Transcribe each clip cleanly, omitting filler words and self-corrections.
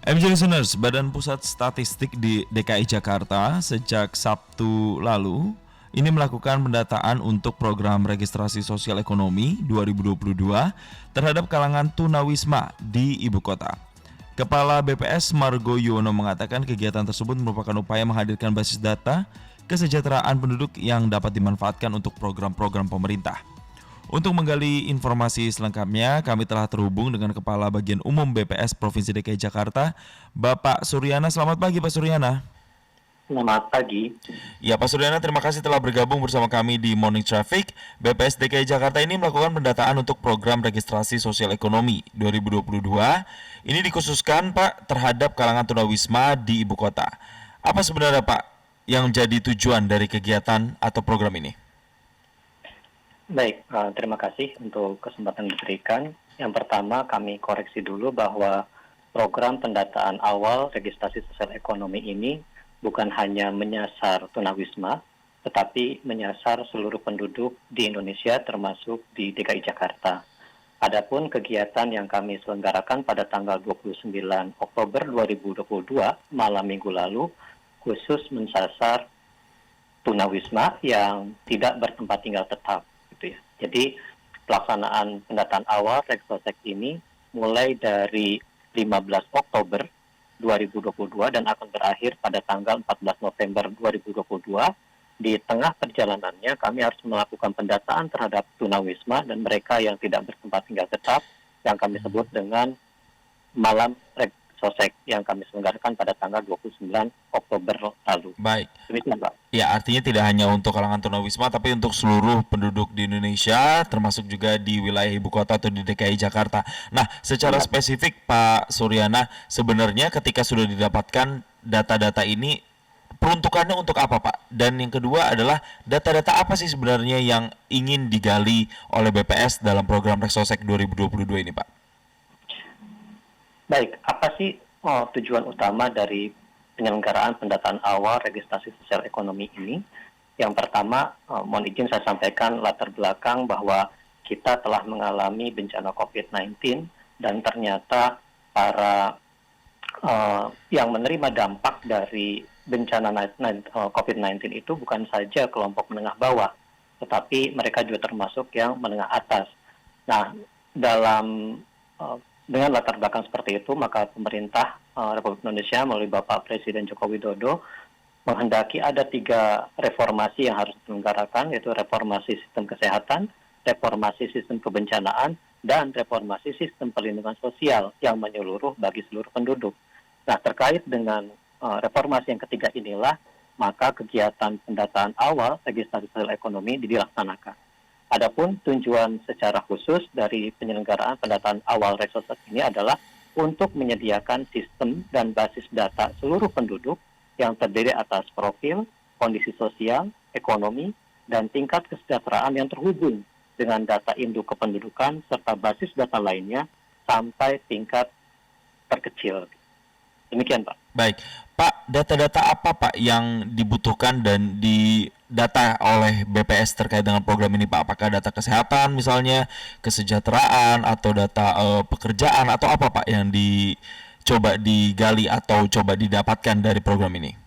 MJ Listeners, Badan Pusat Statistik di DKI Jakarta sejak Sabtu lalu ini melakukan pendataan untuk program registrasi sosial ekonomi 2022 terhadap kalangan tunawisma di ibu kota. Kepala BPS Margo Yuwono mengatakan kegiatan tersebut merupakan upaya menghadirkan basis data kesejahteraan penduduk yang dapat dimanfaatkan untuk program-program pemerintah. Untuk menggali informasi selengkapnya, kami telah terhubung dengan Kepala Bagian Umum BPS Provinsi DKI Jakarta, Bapak Suryana. Selamat pagi, Pak Suryana. Selamat pagi. Ya, Pak Suryana, terima kasih telah bergabung bersama kami di Morning Traffic. BPS DKI Jakarta ini melakukan pendataan untuk program registrasi sosial ekonomi 2022. Ini dikhususkan, Pak, terhadap kalangan tunawisma di ibu kota. Apa sebenarnya, Pak, yang menjadi tujuan dari kegiatan atau program ini? Baik, terima kasih untuk kesempatan diberikan. Yang pertama, kami koreksi dulu bahwa program pendataan awal registrasi sosial ekonomi ini bukan hanya menyasar tunawisma, tetapi menyasar seluruh penduduk di Indonesia termasuk di DKI Jakarta. Adapun kegiatan yang kami selenggarakan pada tanggal 29 Oktober 2022, malam minggu lalu, khusus mensasar tunawisma yang tidak bertempat tinggal tetap. Jadi pelaksanaan pendataan awal Reksosek ini mulai dari 15 Oktober 2022 dan akan berakhir pada tanggal 14 November 2022. Di tengah perjalanannya kami harus melakukan pendataan terhadap tunawisma dan mereka yang tidak bertempat tinggal tetap yang kami sebut dengan malam Reksosek yang kami selenggarakan pada tanggal 29 Oktober lalu. Baik. Demikian, Pak. Ya, artinya tidak hanya untuk kalangan tunawisma, tapi untuk seluruh penduduk di Indonesia, termasuk juga di wilayah ibu kota atau di DKI Jakarta. Nah, secara spesifik Pak Suryana, sebenarnya ketika sudah didapatkan data-data ini, peruntukannya untuk apa, Pak? Dan yang kedua adalah data-data apa sih sebenarnya yang ingin digali oleh BPS dalam program Reksosek 2022 ini, Pak? Baik, apa sih tujuan utama dari penyelenggaraan pendataan awal registrasi sosial ekonomi ini? Yang pertama, mohon izin saya sampaikan latar belakang bahwa kita telah mengalami bencana COVID-19 dan ternyata para yang menerima dampak dari bencana COVID-19 itu bukan saja kelompok menengah bawah, tetapi mereka juga termasuk yang menengah atas. Nah, dengan latar belakang seperti itu, maka pemerintah Republik Indonesia melalui Bapak Presiden Joko Widodo menghendaki ada 3 reformasi yang harus diselenggarakan, yaitu reformasi sistem kesehatan, reformasi sistem kebencanaan, dan reformasi sistem perlindungan sosial yang menyeluruh bagi seluruh penduduk. Nah, terkait dengan reformasi yang ketiga inilah, maka kegiatan pendataan awal registrasi sosial ekonomi dilaksanakan. Adapun tujuan secara khusus dari penyelenggaraan pendataan awal Reksosek ini adalah untuk menyediakan sistem dan basis data seluruh penduduk yang terdiri atas profil, kondisi sosial, ekonomi, dan tingkat kesejahteraan yang terhubung dengan data induk kependudukan serta basis data lainnya sampai tingkat terkecil. Demikian, Pak. Baik, Pak, data-data apa, Pak, yang dibutuhkan dan didata oleh BPS terkait dengan program ini, Pak? Apakah data kesehatan misalnya, kesejahteraan, atau data pekerjaan, atau apa, Pak, yang dicoba digali atau coba didapatkan dari program ini?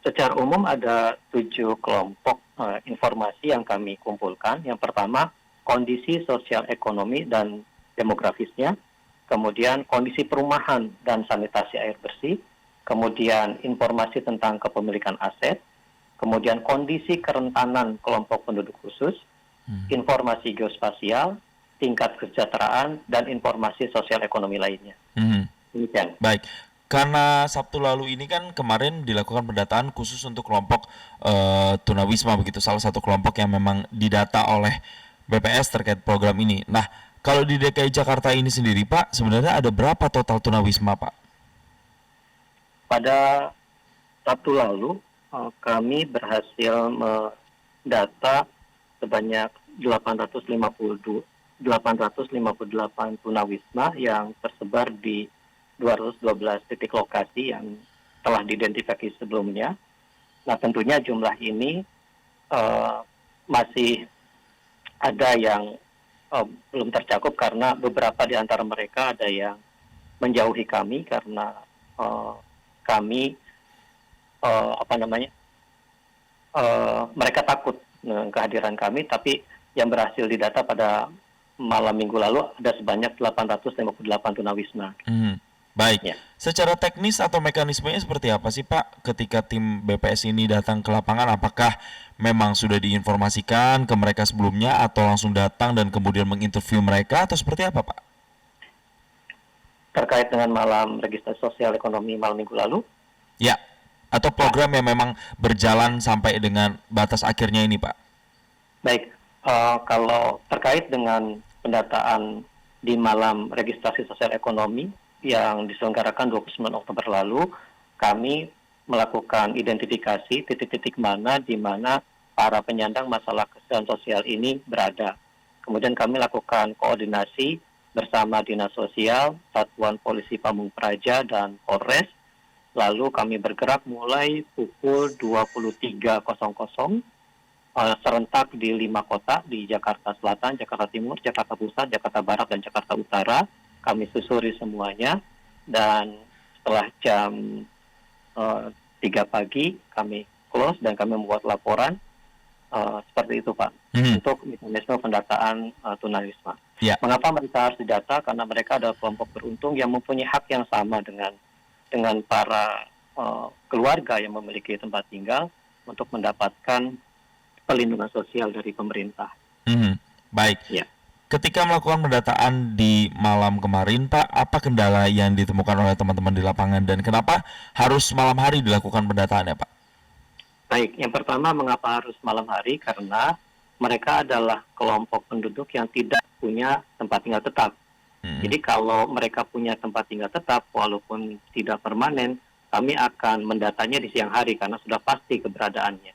Secara umum ada 7 kelompok informasi yang kami kumpulkan. Yang pertama, kondisi sosial ekonomi dan demografisnya. Kemudian kondisi perumahan dan sanitasi air bersih, kemudian informasi tentang kepemilikan aset, kemudian kondisi kerentanan kelompok penduduk khusus, informasi geospasial, tingkat kesejahteraan, dan informasi sosial ekonomi lainnya. Demikian. Baik, karena Sabtu lalu ini kan kemarin dilakukan pendataan khusus untuk kelompok tunawisma begitu, salah satu kelompok yang memang didata oleh BPS terkait program ini. Nah, kalau di DKI Jakarta ini sendiri, Pak, sebenarnya ada berapa total tunawisma, Pak? Pada Sabtu lalu, kami berhasil mendata sebanyak 858 tunawisma yang tersebar di 212 titik lokasi yang telah diidentifikasi sebelumnya. Nah, tentunya jumlah ini masih ada yang belum tercakup karena beberapa di antara mereka ada yang menjauhi kami karena kami apa namanya mereka takut dengan kehadiran kami, tapi yang berhasil didata pada malam minggu lalu ada sebanyak 858 tunawisma. Baik, Ya. secara teknis atau mekanismenya seperti apa sih Pak ketika tim BPS ini datang ke lapangan? Apakah memang sudah diinformasikan ke mereka sebelumnya atau langsung datang dan kemudian menginterview mereka atau seperti apa Pak? Terkait dengan malam registrasi sosial ekonomi malam minggu lalu, Ya, atau program yang memang berjalan sampai dengan batas akhirnya ini Pak? baik, kalau terkait dengan pendataan di malam registrasi sosial ekonomi yang diselenggarakan 29 Oktober lalu, kami melakukan identifikasi titik-titik mana di mana para penyandang masalah kesehatan sosial ini berada. Kemudian kami lakukan koordinasi bersama Dinas Sosial, Satuan Polisi Pamung Praja, dan Polres. Lalu kami bergerak mulai pukul 23.00 serentak di 5 kota di Jakarta Selatan, Jakarta Timur, Jakarta Pusat, Jakarta Barat, dan Jakarta Utara. Kami susuri semuanya dan setelah jam 3 pagi kami close dan kami membuat laporan seperti itu Pak untuk mekanisme pendataan tunawisma. Ya. Mengapa mereka harus didata? Karena mereka adalah kelompok beruntung yang mempunyai hak yang sama dengan para keluarga yang memiliki tempat tinggal untuk mendapatkan pelindungan sosial dari pemerintah. Baik. Ya. Ketika melakukan pendataan di malam kemarin, Pak, apa kendala yang ditemukan oleh teman-teman di lapangan dan kenapa harus malam hari dilakukan pendataannya, Pak? Baik, yang pertama mengapa harus malam hari? Karena mereka adalah kelompok penduduk yang tidak punya tempat tinggal tetap. Jadi kalau mereka punya tempat tinggal tetap, walaupun tidak permanen, kami akan mendatanya di siang hari karena sudah pasti keberadaannya.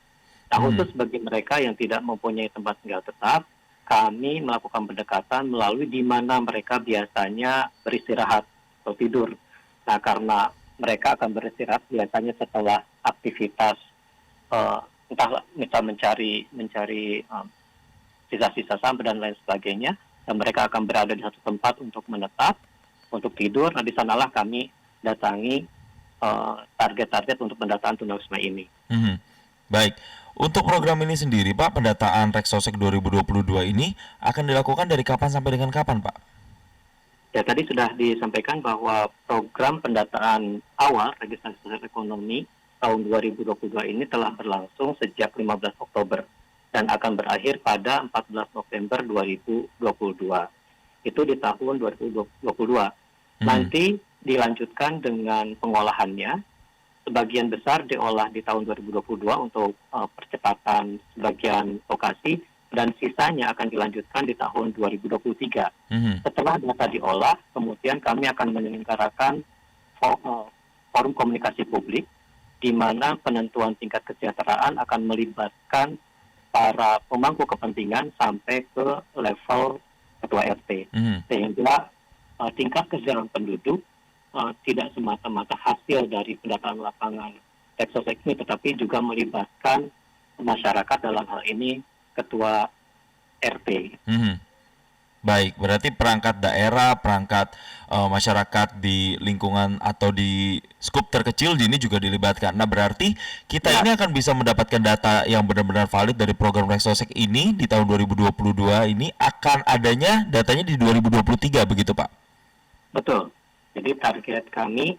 Nah, khusus bagi mereka yang tidak mempunyai tempat tinggal tetap, kami melakukan pendekatan melalui di mana mereka biasanya beristirahat atau tidur. Nah, karena mereka akan beristirahat biasanya setelah aktivitas entah mencari sisa-sisa sampah dan lain sebagainya, dan mereka akan berada di satu tempat untuk menetap, untuk tidur. Nah, di sanalah kami datangi target-target untuk pendataan tunawisma ini. Baik. Untuk program ini sendiri, Pak, pendataan Reksosek 2022 ini akan dilakukan dari kapan sampai dengan kapan, Pak? Ya, tadi sudah disampaikan bahwa program pendataan awal registrasi sosial ekonomi tahun 2022 ini telah berlangsung sejak 15 Oktober dan akan berakhir pada 14 November 2022. Itu di tahun 2022. Nanti dilanjutkan dengan pengolahannya. Sebagian besar diolah di tahun 2022 untuk percepatan sebagian lokasi dan sisanya akan dilanjutkan di tahun 2023. Setelah data diolah, kemudian kami akan menyelenggarakan forum komunikasi publik di mana penentuan tingkat kesejahteraan akan melibatkan para pemangku kepentingan sampai ke level ketua RT. Sehingga tingkat kesejahteraan penduduk tidak semata-mata hasil dari pendataan lapangan Reksosek ini, tetapi juga melibatkan masyarakat, dalam hal ini ketua RT. Baik, berarti perangkat daerah, perangkat masyarakat di lingkungan atau di skup terkecil ini juga dilibatkan. Nah, berarti kita ini akan bisa mendapatkan data yang benar-benar valid dari program Reksosek ini di tahun 2022 ini akan adanya datanya di 2023, begitu Pak? Betul. Jadi target kami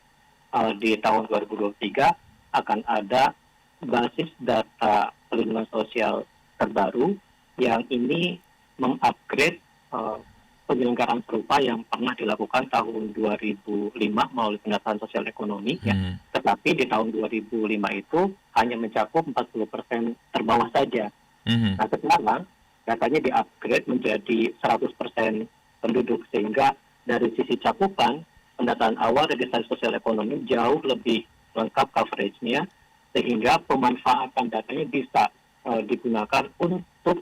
di tahun 2023 akan ada basis data perlindungan sosial terbaru yang ini mengupgrade penyelenggaraan serupa yang pernah dilakukan tahun 2005 melalui pendataan sosial ekonomi. Tetapi di tahun 2005 itu hanya mencakup 40% terbawah saja. Nah, sekarang datanya di-upgrade menjadi 100% penduduk, sehingga dari sisi cakupan pendataan awal registrasi sosial ekonomi jauh lebih lengkap coverage-nya, sehingga pemanfaatan datanya bisa digunakan untuk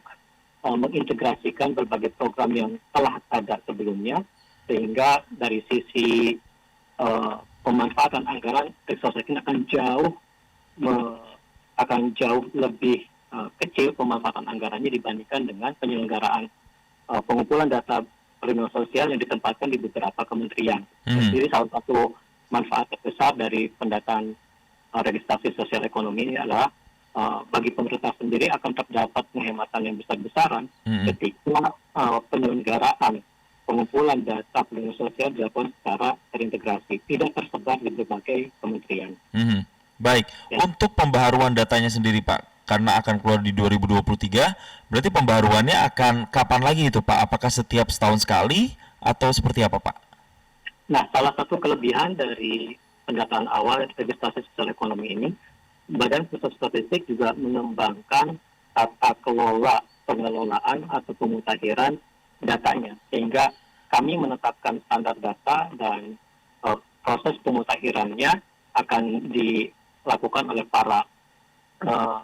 mengintegrasikan berbagai program yang telah ada sebelumnya, sehingga dari sisi pemanfaatan anggaran Reksosek ini akan jauh lebih kecil pemanfaatan anggarannya dibandingkan dengan penyelenggaraan pengumpulan data perlindungan sosial yang ditempatkan di beberapa kementerian. Mhm. Jadi salah satu manfaat terbesar dari pendataan registrasi sosial ekonomi ini adalah bagi pemerintah sendiri akan terdapat penghematan yang besar-besaran Mhm. ketika penyelenggaraan pengumpulan data perlindungan sosial dilakukan secara terintegrasi, tidak tersebar di berbagai kementerian. Mhm. Baik, Ya. untuk pembaharuan datanya sendiri Pak, karena akan keluar di 2023, berarti pembaharuannya akan kapan lagi itu Pak? Apakah setiap setahun sekali atau seperti apa Pak? Nah, salah satu kelebihan dari pendataan awal registrasi sosial ekonomi ini, Badan Pusat Statistik juga mengembangkan tata kelola pengelolaan atau pemutakhiran datanya, sehingga kami menetapkan standar data dan proses pemutakhirannya akan dilakukan oleh para eh,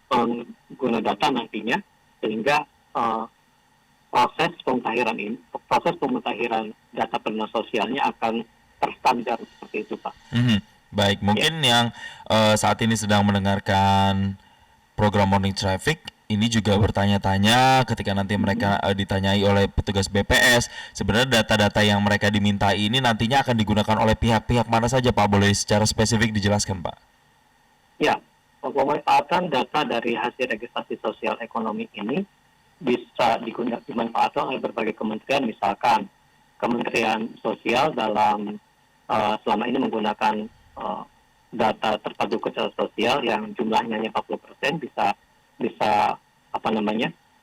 pengguna data nantinya, sehingga eh, proses pemutakhiran data perlindungan sosialnya akan terstandar seperti itu, Pak. Mhm. Baik, Ya. mungkin yang saat ini sedang mendengarkan program Morning Traffic ini juga bertanya-tanya ketika nanti mereka ditanyai oleh petugas BPS, sebenarnya data-data yang mereka dimintai ini nantinya akan digunakan oleh pihak-pihak mana saja Pak? Boleh secara spesifik dijelaskan Pak? Ya, pemanfaatan data dari hasil registrasi sosial ekonomi ini bisa dimanfaatkan oleh berbagai kementerian, misalkan Kementerian Sosial dalam selama ini menggunakan data terpadu kesehatan sosial yang jumlahnya hanya 40%, bisa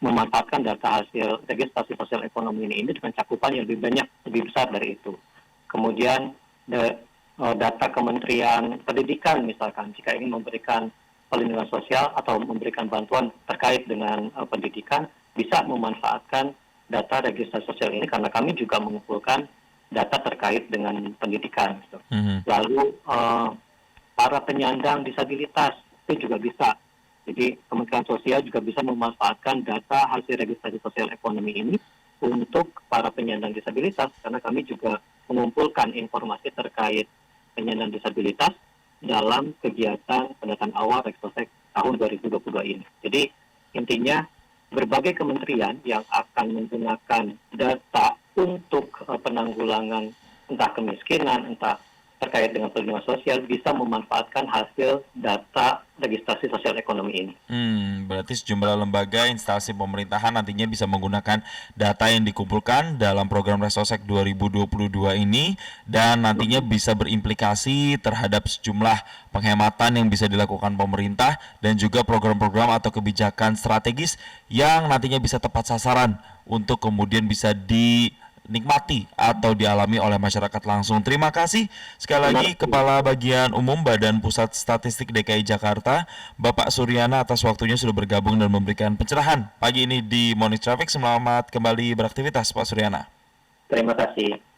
memanfaatkan data hasil registrasi sosial ekonomi ini dengan cakupan yang lebih besar dari itu. Kemudian data Kementerian Pendidikan misalkan, jika ingin memberikan perlindungan sosial atau memberikan bantuan terkait dengan pendidikan, bisa memanfaatkan data registrasi sosial ini karena kami juga mengumpulkan data terkait dengan pendidikan. Gitu. Mhm. Lalu para penyandang disabilitas itu juga bisa. Jadi Kementerian Sosial juga bisa memanfaatkan data hasil registrasi sosial ekonomi ini untuk para penyandang disabilitas, karena kami juga mengumpulkan informasi terkait penyandang disabilitas dalam kegiatan pendataan awal registrasi tahun 2022 ini. Jadi intinya berbagai kementerian yang akan menggunakan data untuk penanggulangan entah kemiskinan, entah terkait dengan perlindungan sosial bisa memanfaatkan hasil data registrasi sosial ekonomi ini. Berarti sejumlah lembaga instansi pemerintahan nantinya bisa menggunakan data yang dikumpulkan dalam program Resosek 2022 ini dan nantinya bisa berimplikasi terhadap sejumlah penghematan yang bisa dilakukan pemerintah dan juga program-program atau kebijakan strategis yang nantinya bisa tepat sasaran untuk kemudian bisa dinikmati atau dialami oleh masyarakat langsung. Terima kasih sekali lagi Kepala Bagian Umum Badan Pusat Statistik DKI Jakarta, Bapak Suryana, atas waktunya sudah bergabung dan memberikan pencerahan pagi ini di Morning Traffic. Selamat kembali beraktivitas Pak Suryana. Terima kasih.